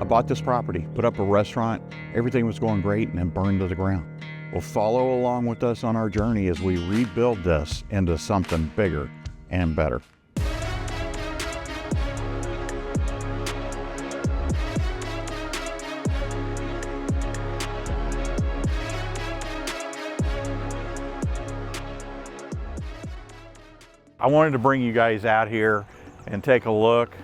bought this property, put up a restaurant, everything was going great, and then burned to the ground. Well, follow along with us on our journey as we rebuild this into something bigger and better. I wanted to bring you guys out here and take a look.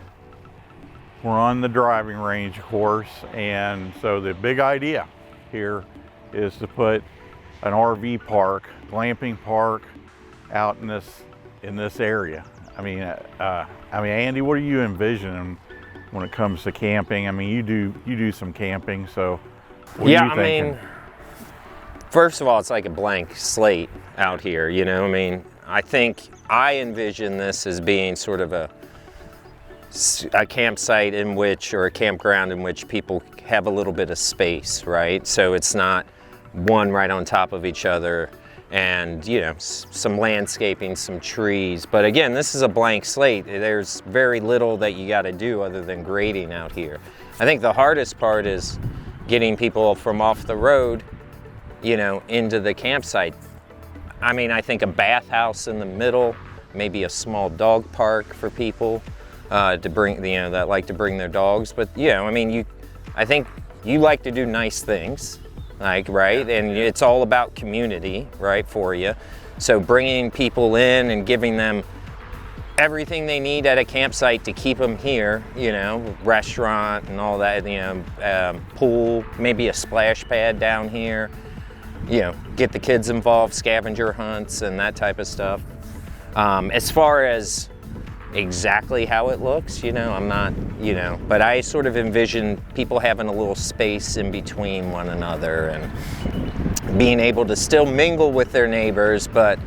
We're on the driving range, of course, and so the big idea here is to put an RV park, glamping park, out in this area. I mean, Andy, what are you envisioning when it comes to camping? I mean, you do some camping, so what are you thinking? I mean, first of all, it's like a blank slate out here. You know, I mean, I think I envision this as being sort of a campsite in which, or a campground in which people have a little bit of space, right? So it's not one right on top of each other, and you know, some landscaping, some trees. But again, this is a blank slate. There's very little that you got to do other than grading out here. I think the hardest part is getting people from off the road, you know, into the campsite. I mean, I think a bathhouse in the middle, maybe a small dog park for people to bring, you know, that like to bring their dogs. But you know, I mean, I think you like to do nice things, like, right? And it's all about community, right, for you. So bringing people in and giving them everything they need at a campsite to keep them here, you know, restaurant and all that, you know, pool, maybe a splash pad down here, you know, get the kids involved, scavenger hunts and that type of stuff. As far as exactly how it looks, you know, I'm not, you know, but I sort of envision people having a little space in between one another and being able to still mingle with their neighbors, but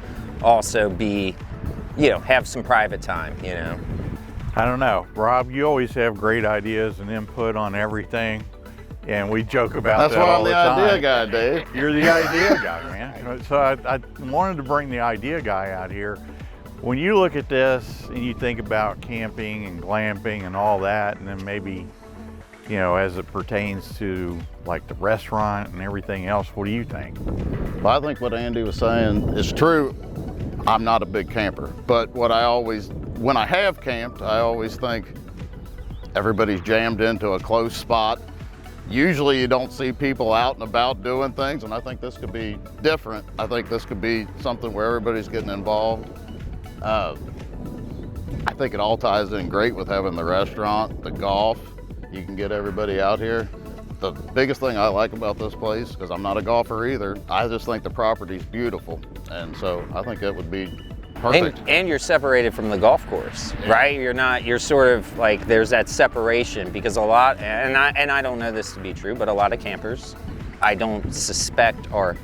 also be, you know, have some private time, you know. I don't know, Rob, you always have great ideas and input on everything, and we joke about that all the time. That's why I'm the idea guy, Dave. You're the idea guy, man. So I wanted to bring the idea guy out here. When you look at this and you think about camping and glamping and all that, and then maybe, you know, as it pertains to like the restaurant and everything else, what do you think? Well, I think what Andy was saying is true. I'm not a big camper, but when I have camped, I always think everybody's jammed into a close spot. Usually you don't see people out and about doing things, and I think this could be different. I think this could be something where everybody's getting involved. I think it all ties in great with having the restaurant, the golf. You can get everybody out here. The biggest thing I like about this place, because I'm not a golfer either, I just think the property's beautiful. And so I think it would be perfect. And you're separated from the golf course, right? You're sort of like, there's that separation, because a lot, and I don't know this to be true, but a lot of campers, I don't suspect are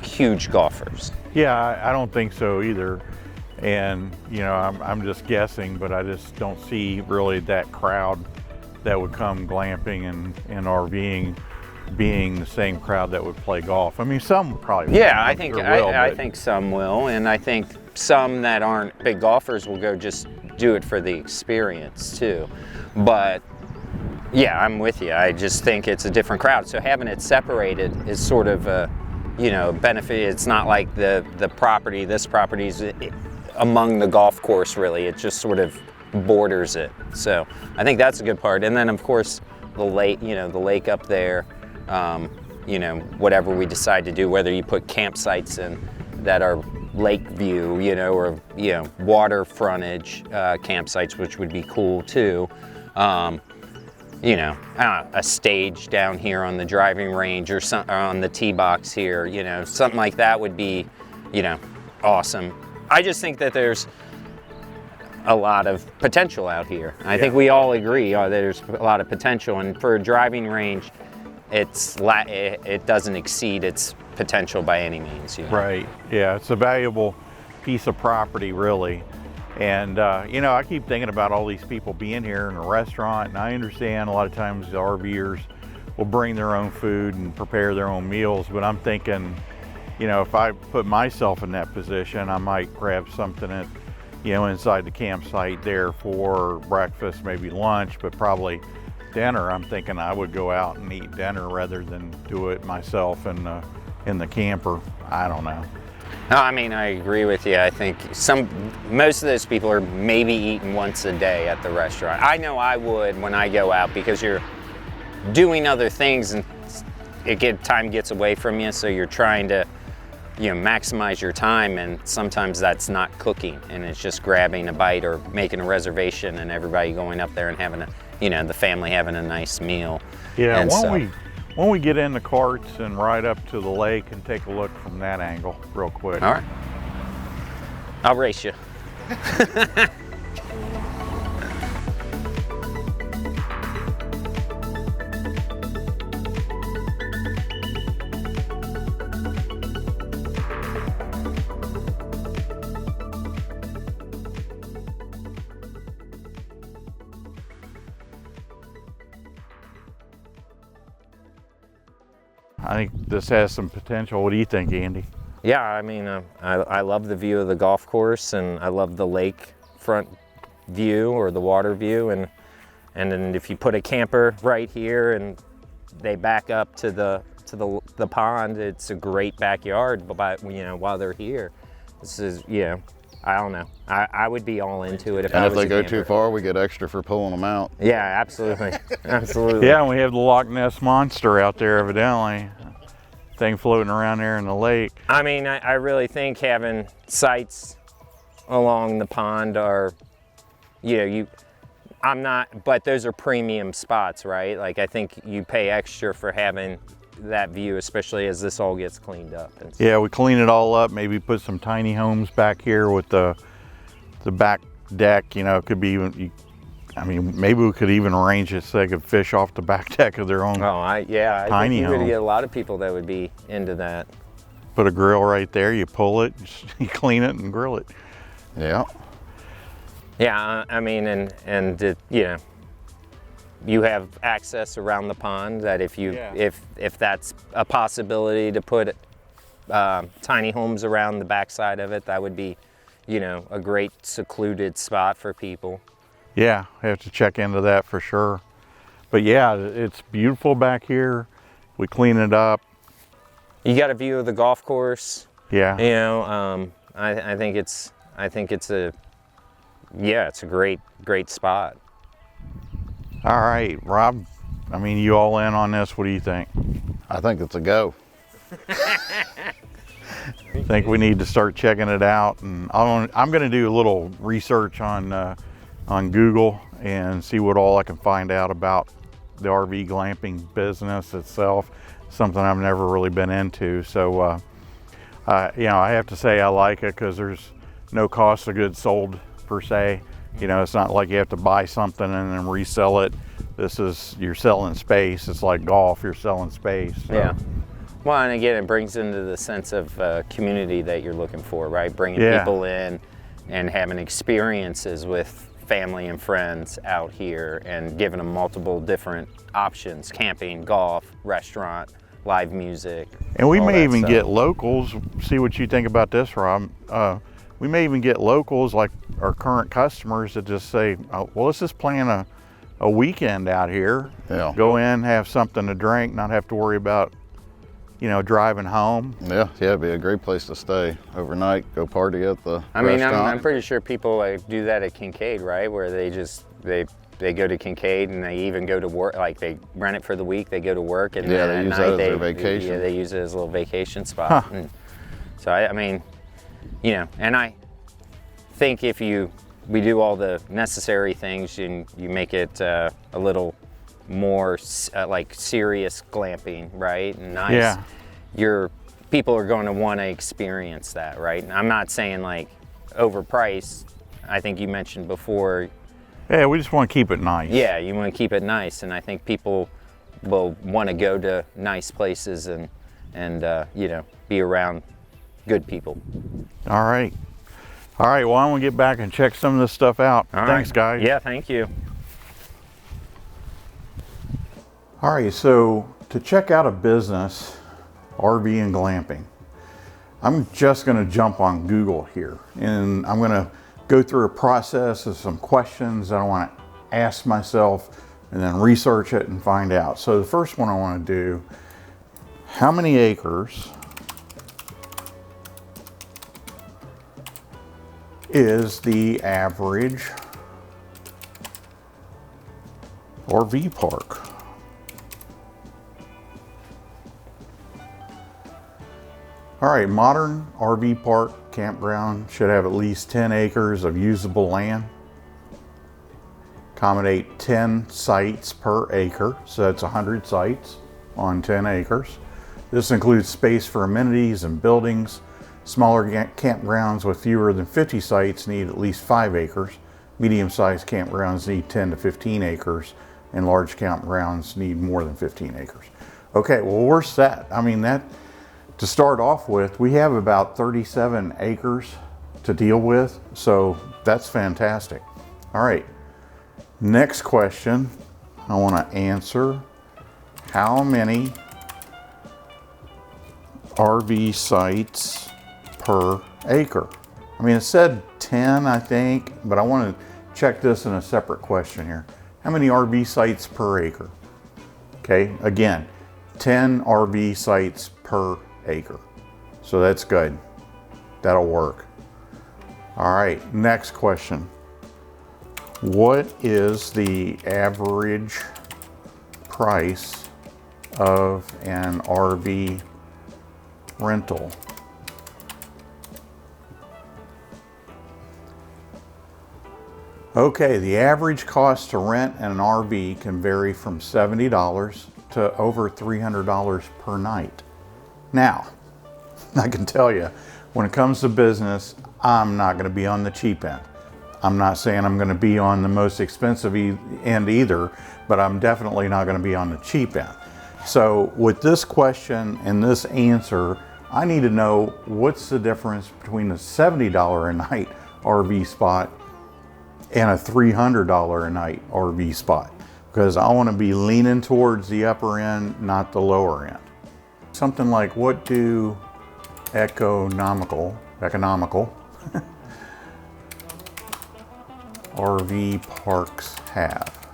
huge golfers. Yeah, I don't think so either. And, you know, I'm just guessing, but I just don't see really that crowd that would come glamping and RVing being the same crowd that would play golf. I mean, some probably yeah, I think some will, and I think some that aren't big golfers will go just do it for the experience too. But yeah, I'm with you. I just think it's a different crowd. So having it separated is sort of a, you know, benefit. It's not like this property's among the golf course, really. It just sort of borders it. So I think that's a good part. And then of course the lake, you know, the lake up there, you know, whatever we decide to do, whether you put campsites in that are lake view, you know, or, you know, water frontage campsites, which would be cool too. You know, a stage down here on the driving range or on the tee box here, you know, something like that would be, you know, awesome. I just think that there's a lot of potential out here. I think we all agree there's a lot of potential, and for a driving range, it doesn't exceed its potential by any means. You know? Right, yeah, it's a valuable piece of property, really. And, you know, I keep thinking about all these people being here in a restaurant, and I understand a lot of times the RVers will bring their own food and prepare their own meals, but I'm thinking, you know, if I put myself in that position, I might grab something at, you know, inside the campsite there for breakfast, maybe lunch, but probably dinner, I'm thinking I would go out and eat dinner rather than do it myself in the camper. I don't know. No, I mean, I agree with you. I think most of those people are maybe eating once a day at the restaurant. I know I would when I go out, because you're doing other things and time gets away from you, so you're trying to, maximize your time, and sometimes that's not cooking, and it's just grabbing a bite or making a reservation and everybody going up there and having the family having a nice meal. Yeah, and when we get in the carts and ride up to the lake and take a look from that angle real quick. All right. I'll race you. I think this has some potential. What do you think, Andy? Yeah, I mean, I love the view of the golf course, and I love the lake front view or the water view, and then if you put a camper right here and they back up to the pond, it's a great backyard. But while they're here, this is I don't know. I would be all into it if I was And if they a go camper. too far, we get extra for pulling them out. Yeah, absolutely, absolutely. Yeah, and we have the Loch Ness Monster out there, evidently. Thing floating around there in the lake. I mean, I really think having sites along the pond are, but those are premium spots, right? Like, I think you pay extra for having that view, especially as this all gets cleaned up. Yeah, we clean it all up, maybe put some tiny homes back here with the back deck, it could be even, maybe we could even arrange it so they could fish off the back deck of their own I tiny think you home. would get a lot of people that would be into that. Put a grill right there, you pull it, you clean it and grill it. Yeah. Yeah, I mean, and you have access around the pond that if that's a possibility to put tiny homes around the backside of it, that would be, a great secluded spot for people. Yeah, I have to check into that for sure. But yeah, it's beautiful back here. We clean it up. You got a view of the golf course. Yeah. I think it's a great spot. All right, Rob, you all in on this? What do you think? I think it's a go. I think we need to start checking it out, and I'm going to do a little research on Google and see what all I can find out about the RV glamping business itself. Something I've never really been into. So, I have to say I like it because there's no cost of goods sold per se. It's not like you have to buy something and then resell it. You're selling space. It's like golf, you're selling space. So. Yeah. Well, and again, it brings into the sense of community that you're looking for, right? Bringing people in and having experiences with family and friends out here and giving them multiple different options: camping, golf, restaurant, live music. And we may even get locals. See what you think about this, Rob. We may even get locals like our current customers that just say, well, let's just plan a weekend out here. Yeah. Go in, have something to drink, not have to worry about, driving home. Yeah, it'd be a great place to stay overnight, go party at the restaurant. I'm pretty sure people do that at Kincaid, right? Where they go to Kincaid and they even go to work, like they rent it for the week, they go to work, and then they at use night that as their vacation. Yeah, they use it as a little vacation spot. Huh. And so and I think if we do all the necessary things and you make it a little more like serious glamping, right? And nice. Yeah. Your people are going to want to experience that, right? And I'm not saying like overpriced. I think you mentioned before. Yeah, we just want to keep it nice. Yeah, you want to keep it nice, and I think people will want to go to nice places and be around good people. All right. Well, I'm going to get back and check some of this stuff out. Thanks, guys. Yeah, thank you. All right, so to check out a business, RV and glamping, I'm just going to jump on Google here, and I'm going to go through a process of some questions that I want to ask myself and then research it and find out. So the first one I want to do, how many acres is the average RV park? All right, modern RV park campground should have at least 10 acres of usable land. Accommodate 10 sites per acre, so that's 100 sites on 10 acres. This includes space for amenities and buildings. Smaller campgrounds with fewer than 50 sites need at least 5 acres. Medium-sized campgrounds need 10 to 15 acres, and large campgrounds need more than 15 acres. Okay, well, we're set. I mean, that, to start off with, we have about 37 acres to deal with, so that's fantastic. All right, next question I want to answer. How many RV sites per acre? I mean, it said 10, I think, but I want to check this in a separate question here. How many RV sites per acre? Okay, again, 10 RV sites per acre. So that's good. That'll work. All right, next question. What is the average price of an RV rental? Okay, the average cost to rent an RV can vary from $70 to over $300 per night. Now, I can tell you, when it comes to business, I'm not going to be on the cheap end. I'm not saying I'm going to be on the most expensive end either, but I'm definitely not going to be on the cheap end. So with this question and this answer, I need to know what's the difference between a $70 a night RV spot and a $300 a night RV spot, because I want to be leaning towards the upper end, not the lower end. Something like, what do economical RV parks have?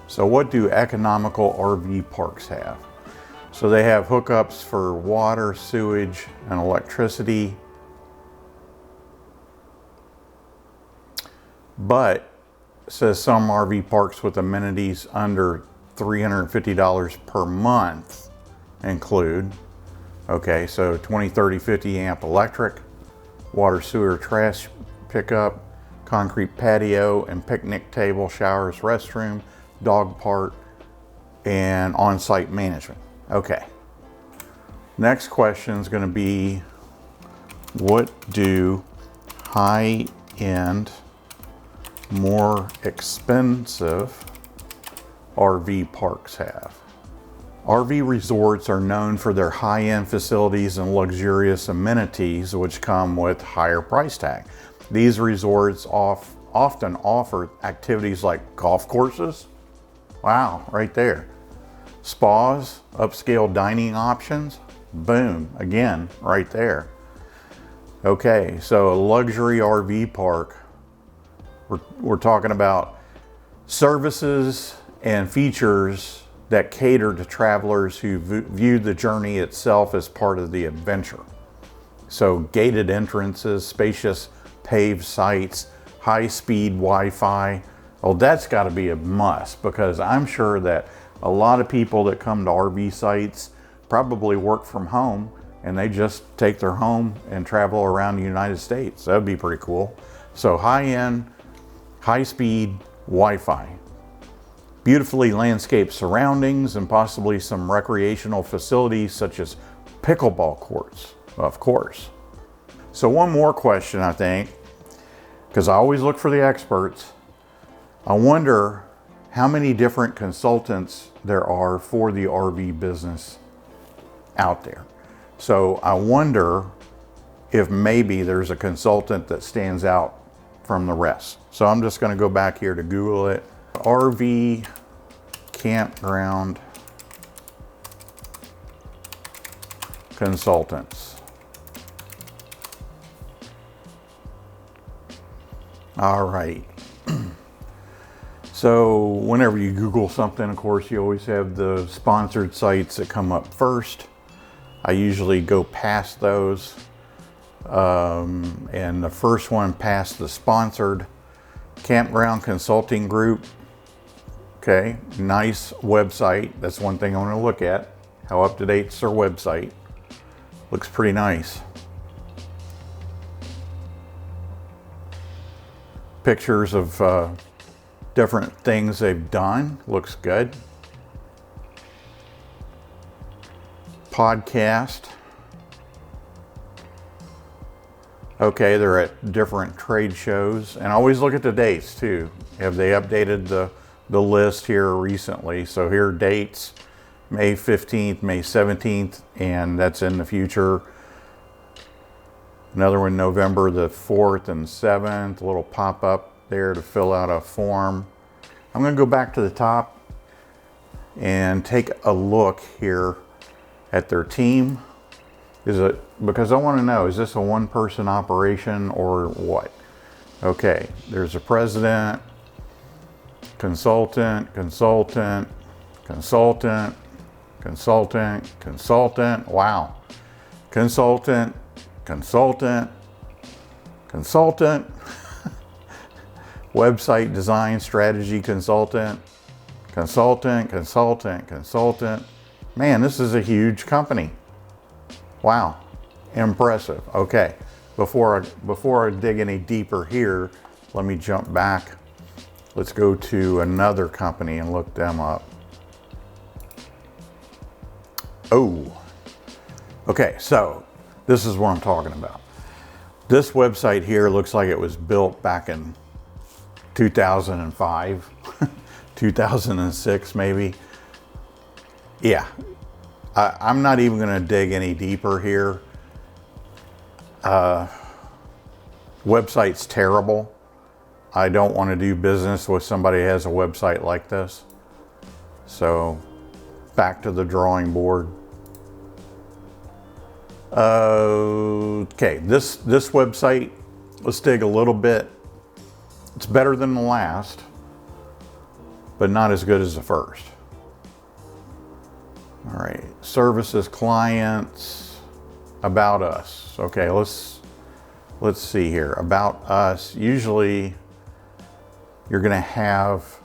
So what do economical RV parks have? So they have hookups for water, sewage, and electricity. But it says some RV parks with amenities under $350 per month include, okay, so 20, 30, 50 amp electric, water, sewer, trash pickup, concrete patio and picnic table, showers, restroom, dog park, and on-site management. Okay. Next question is going to be, what do high-end, more expensive RV parks have? RV resorts are known for their high-end facilities and luxurious amenities, which come with higher price tag. These resorts often offer activities like golf courses. Wow, right there. Spas, upscale dining options. Boom, again, right there. Okay, so a luxury RV park, we're talking about services and features that cater to travelers who view the journey itself as part of the adventure. So gated entrances, spacious paved sites, high-speed Wi-Fi. Oh, that's got to be a must, because I'm sure that a lot of people that come to RV sites probably work from home and they just take their home and travel around the United States. That'd be pretty cool. So high-end, high-speed Wi-Fi. Beautifully landscaped surroundings and possibly some recreational facilities such as pickleball courts, of course. So one more question, I think, because I always look for the experts. I wonder how many different consultants there are for the RV business out there. So I wonder if maybe there's a consultant that stands out from the rest. So I'm just going to go back here to Google it. RV campground consultants. All right. So whenever you Google something, of course, you always have the sponsored sites that come up first. I usually go past those. And the first one past the sponsored, Campground Consulting Group. Okay, nice website. That's one thing I want to look at. How up to date's their website. Looks pretty nice. Pictures of different things they've done. Looks good. Podcast. Okay, they're at different trade shows. And always look at the dates too. Have they updated the list here recently? So here are dates. May 15th, May 17th, and that's in the future. Another one, November the 4th and 7th, a little pop-up there to fill out a form. I'm gonna go back to the top and take a look here at their team. Because I wanna know, is this a one-person operation or what? Okay, there's a president, consultant, consultant, consultant, consultant, consultant, wow. Consultant, consultant, consultant, website design strategy consultant, consultant, consultant, consultant. Man, this is a huge company. Wow, impressive. Okay, before I dig any deeper here, let me jump back. Let's go to another company and look them up. Oh, okay, so this is what I'm talking about. This website here looks like it was built back in 2005, 2006 maybe. Yeah, I'm not even gonna dig any deeper here. Website's terrible. I don't want to do business with somebody who has a website like this. So back to the drawing board. Okay, this website, let's dig a little bit. It's better than the last, but not as good as the first. All right, services, clients, about us. Okay, let's see here. About us, usually you're gonna have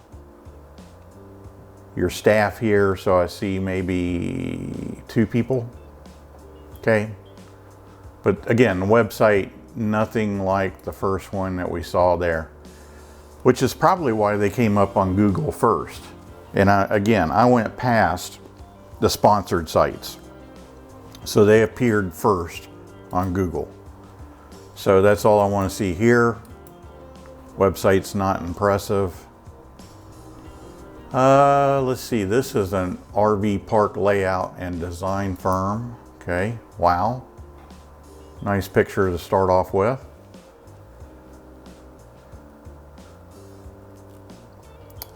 your staff here. So I see maybe 2 people. Okay, but again, the website, nothing like the first one that we saw there, which is probably why they came up on Google first. And I went past the sponsored sites, so they appeared first on Google. So that's all I want to see here. Website's not impressive. Let's see, this is an RV park layout and design firm. Okay, wow. Nice picture to start off with.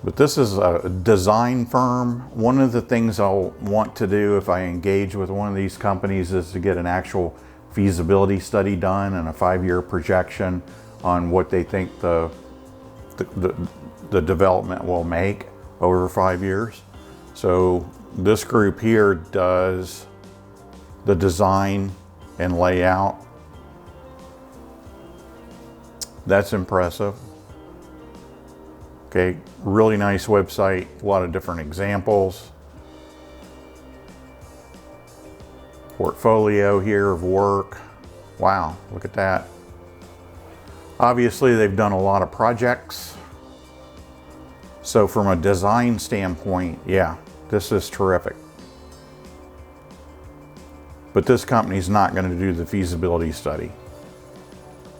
But this is a design firm. One of the things I'll want to do if I engage with one of these companies is to get an actual feasibility study done and a 5-year projection on what they think the development will make over 5 years. So this group here does the design and layout. That's impressive. Okay, really nice website, a lot of different examples. Portfolio here of work. Wow, look at that. Obviously, they've done a lot of projects. So from a design standpoint, yeah, this is terrific. But this company's not going to do the feasibility study,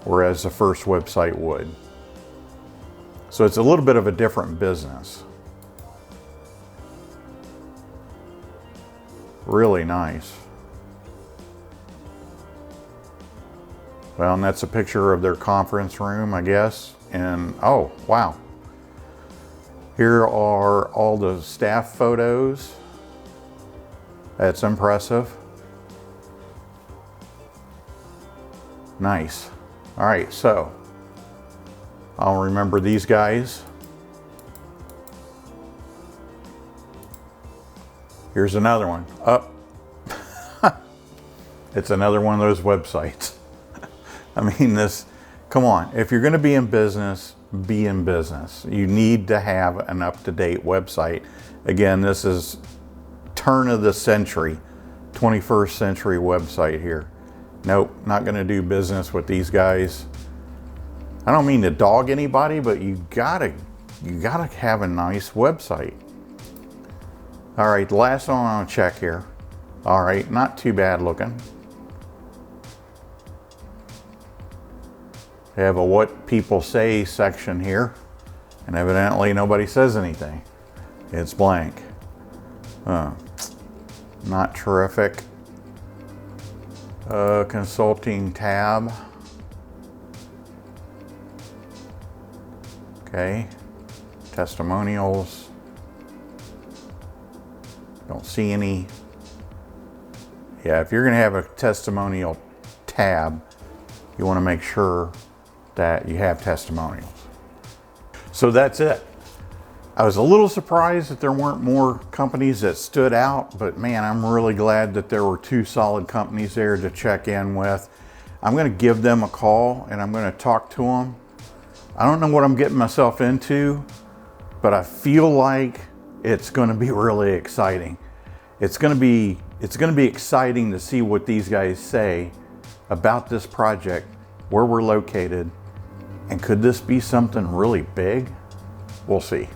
whereas the first website would. So it's a little bit of a different business. Really nice. Well, and that's a picture of their conference room, I guess. And oh, wow. Here are all the staff photos. That's impressive. Nice. All right, so I'll remember these guys. Here's another one. Up. It's another one of those websites. I mean, come on. If you're going to be in business, be in business. You need to have an up-to-date website. Again, this is turn of the century, 21st century website here. Nope, not going to do business with these guys. I don't mean to dog anybody, but you gotta have a nice website. All right, the last one I'll check here. All right, not too bad looking. They have a what people say section here, and evidently nobody says anything. It's blank. Not terrific. Consulting tab. Okay. Testimonials. Don't see any. Yeah, if you're going to have a testimonial tab, you want to make sure that you have testimonials. So that's it. I was a little surprised that there weren't more companies that stood out, but man, I'm really glad that there were 2 solid companies there to check in with. I'm going to give them a call and I'm going to talk to them. I don't know what I'm getting myself into, but I feel like it's going to be really exciting. It's going to be exciting to see what these guys say about this project, where we're located, and could this be something really big? We'll see.